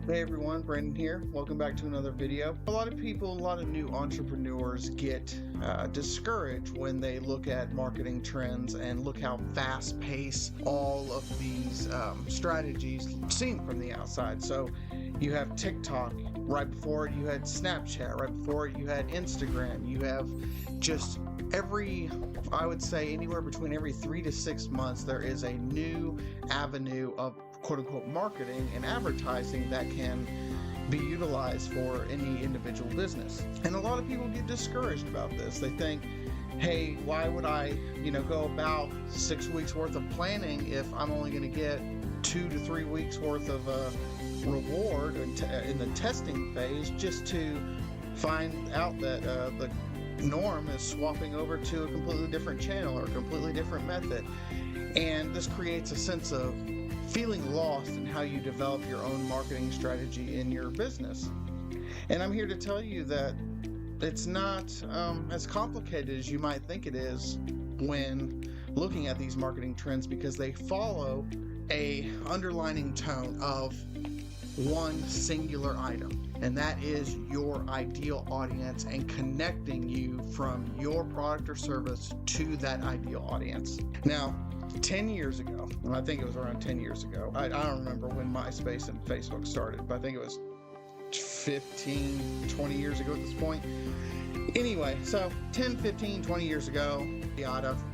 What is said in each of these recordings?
Hey everyone, Brandon here. Welcome back to another video. A lot of new entrepreneurs get discouraged when they look at marketing trends and look how fast-paced all of these strategies seem from the outside. So you have TikTok, right before it you had Snapchat, right before it you had Instagram. You have just I would say anywhere between every 3 to 6 months, there is a new avenue of quote-unquote marketing and advertising that can be utilized for any individual business. And a lot of people get discouraged about this. They think, hey, why would I go about 6 weeks worth of planning if I'm only going to get 2 to 3 weeks worth of reward in the testing phase, just to find out that the norm is swapping over to a completely different channel or a completely different method. And this creates a sense of feeling lost in how you develop your own marketing strategy in your business. And I'm here to tell you that it's not as complicated as you might think it is when looking at these marketing trends, because they follow a underlining tone of one singular item, and that is your ideal audience and connecting you from your product or service to that ideal audience. Now, 10 years ago, I think it was around 10 years ago, I don't remember when MySpace and Facebook started, but I think it was 15, 20 years ago at this point. Anyway, so 10, 15, 20 years ago,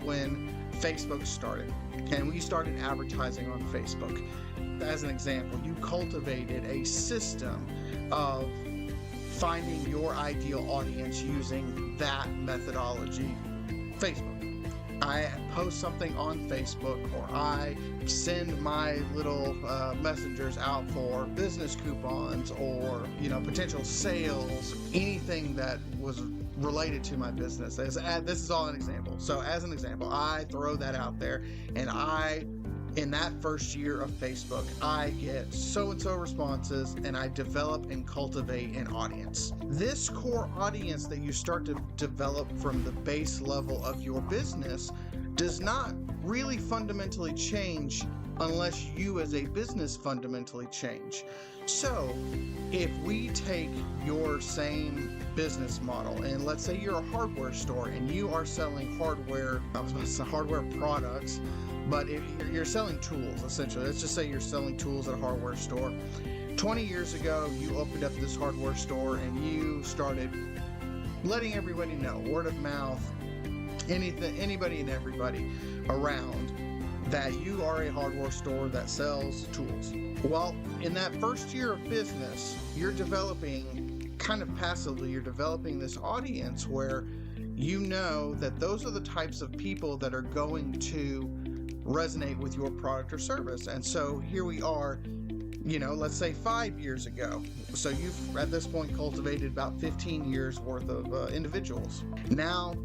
when Facebook started, and we started advertising on Facebook. As an example, you cultivated a system of finding your ideal audience using that methodology. Facebook. I post something on Facebook, or I send my little messengers out for business coupons or potential sales, anything that was related to my business. This is all an example. So as an example, I throw that out there, and in that first year of Facebook, I get so-and-so responses, and I develop and cultivate an audience. This core audience that you start to develop from the base level of your business does not really fundamentally change unless you as a business fundamentally change. So if we take your same business model, and let's say you're a hardware store and you are selling hardware products, but if you're selling tools, essentially. Let's just say you're selling tools at a hardware store. 20 years ago, you opened up this hardware store and you started letting everybody know, word of mouth, anybody and everybody around, that you are a hardware store that sells tools. Well, in that first year of business, you're developing, kind of passively, you're developing this audience where you know that those are the types of people that are going to resonate with your product or service. And so here we are, let's say 5 years ago. So you've at this point cultivated about 15 years worth of individuals. Now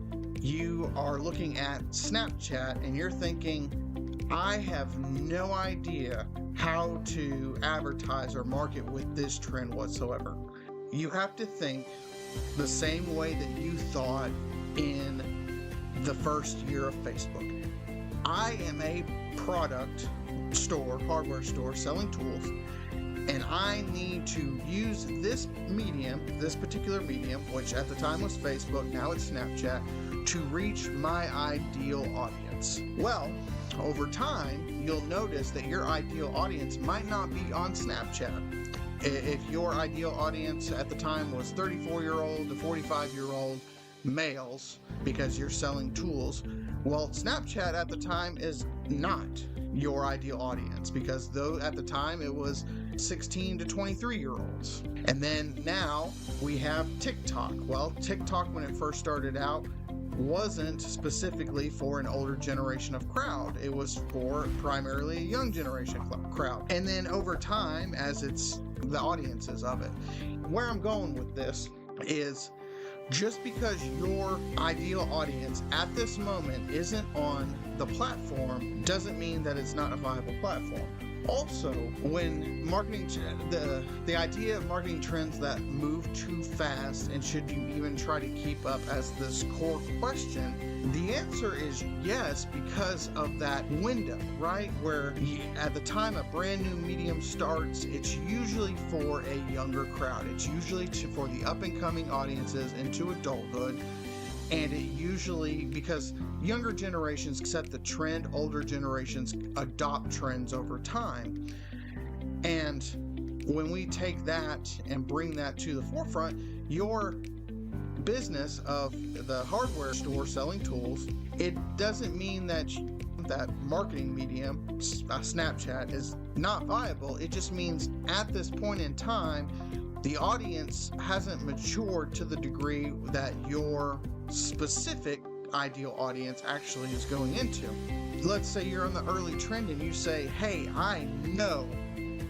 you are looking at Snapchat and you're thinking, I have no idea how to advertise or market with this trend whatsoever. You have to think the same way that you thought in the first year of Facebook. I am a product store, hardware store, selling tools, and I need to use this particular medium, which at the time was Facebook, now it's Snapchat, to reach my ideal audience. Well, over time, you'll notice that your ideal audience might not be on Snapchat. If your ideal audience at the time was 34-year-old to 45-year-old males, because you're selling tools, well, Snapchat at the time is not your ideal audience, because though at the time it was 16 to 23-year-olds. And then now we have TikTok. Well, TikTok, when it first started out, wasn't specifically for an older generation of crowd. It was for primarily a young generation crowd. And then over time, as it's the audiences of it. Where I'm going with this is, just because your ideal audience at this moment isn't on the platform doesn't mean that it's not a viable platform. Also, when the idea of marketing trends that move too fast, and should you even try to keep up as this core question, the answer is yes, because of that window, right? Where at the time a brand new medium starts, it's usually for a younger crowd. It's usually for the up and coming audiences into adulthood. And it usually, because younger generations set the trend, older generations adopt trends over time. And when we take that and bring that to the forefront, your business of the hardware store selling tools, it doesn't mean that that marketing medium, Snapchat, is not viable. It just means at this point in time, the audience hasn't matured to the degree that your specific ideal audience actually is going into. Let's say you're on the early trend and you say, hey, I know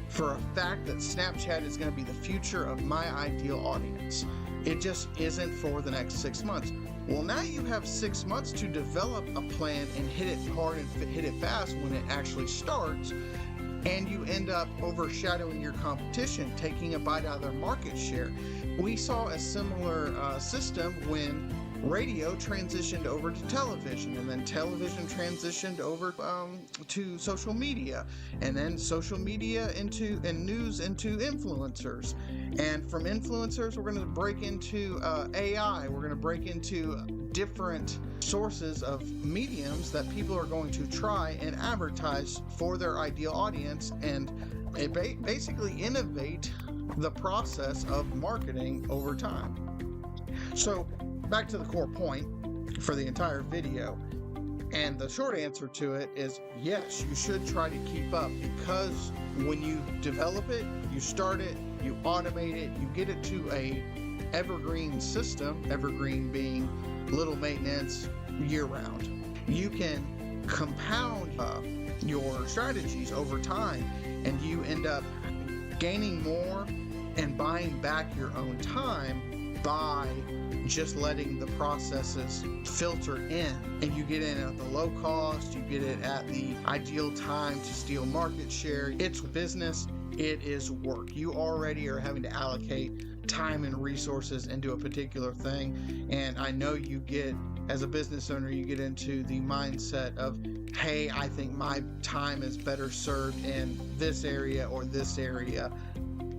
for a fact that Snapchat is going to be the future of my ideal audience. It just isn't for the next 6 months. Well, now you have 6 months to develop a plan and hit it hard and hit it fast when it actually starts, and you end up overshadowing your competition, taking a bite out of their market share. We saw a similar system when radio transitioned over to television, and then television transitioned over to social media, and then social media and news into influencers, and from influencers we're going to break into AI. We're going to break into different sources of mediums that people are going to try and advertise for their ideal audience, and it basically innovate the process of marketing over time. So back to the core point for the entire video, and the short answer to it is yes, you should try to keep up, because when you develop it, you start it, you automate it, you get it to a evergreen system, evergreen being little maintenance year round. You can compound your strategies over time, and you end up gaining more and buying back your own time by just letting the processes filter in, and you get in at the low cost, you get it at the ideal time to steal market share. It's business, it is work. You already are having to allocate time and resources into a particular thing, and I know you get, as a business owner, you get into the mindset of, hey, I think my time is better served in this area or this area,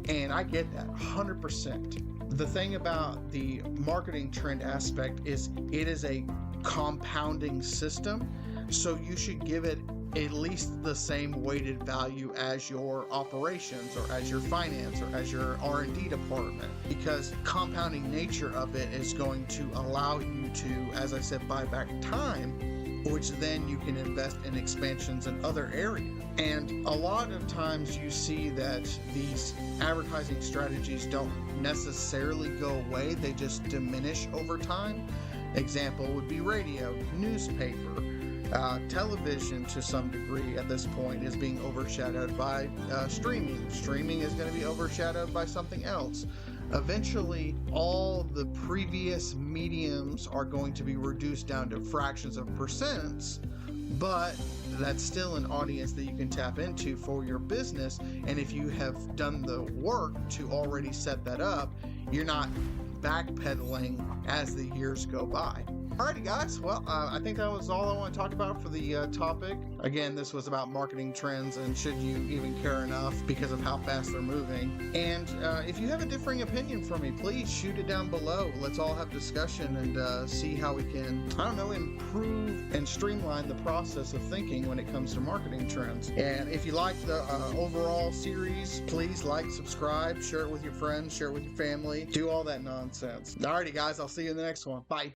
and I get that 100%. The thing about the marketing trend aspect is it is a compounding system, so you should give it at least the same weighted value as your operations or as your finance or as your R&D department, because compounding nature of it is going to allow you to, as I said, buy back time, which then you can invest in expansions in other areas. And a lot of times you see that these advertising strategies don't necessarily go away, they just diminish over time. Example would be radio, newspaper, television to some degree at this point is being overshadowed by streaming. Streaming is going to be overshadowed by something else. Eventually, all the previous mediums are going to be reduced down to fractions of percents, but that's still an audience that you can tap into for your business. And if you have done the work to already set that up, you're not backpedaling as the years go by. Alrighty guys, well, I think that was all I want to talk about for the topic. Again, this was about marketing trends and should you even care enough because of how fast they're moving. And if you have a differing opinion from me, please shoot it down below. Let's all have discussion and see how we can, I don't know, improve and streamline the process of thinking when it comes to marketing trends. And if you like the overall series, please like, subscribe, share it with your friends, share it with your family, do all that nonsense. Alrighty guys, I'll see you in the next one. Bye.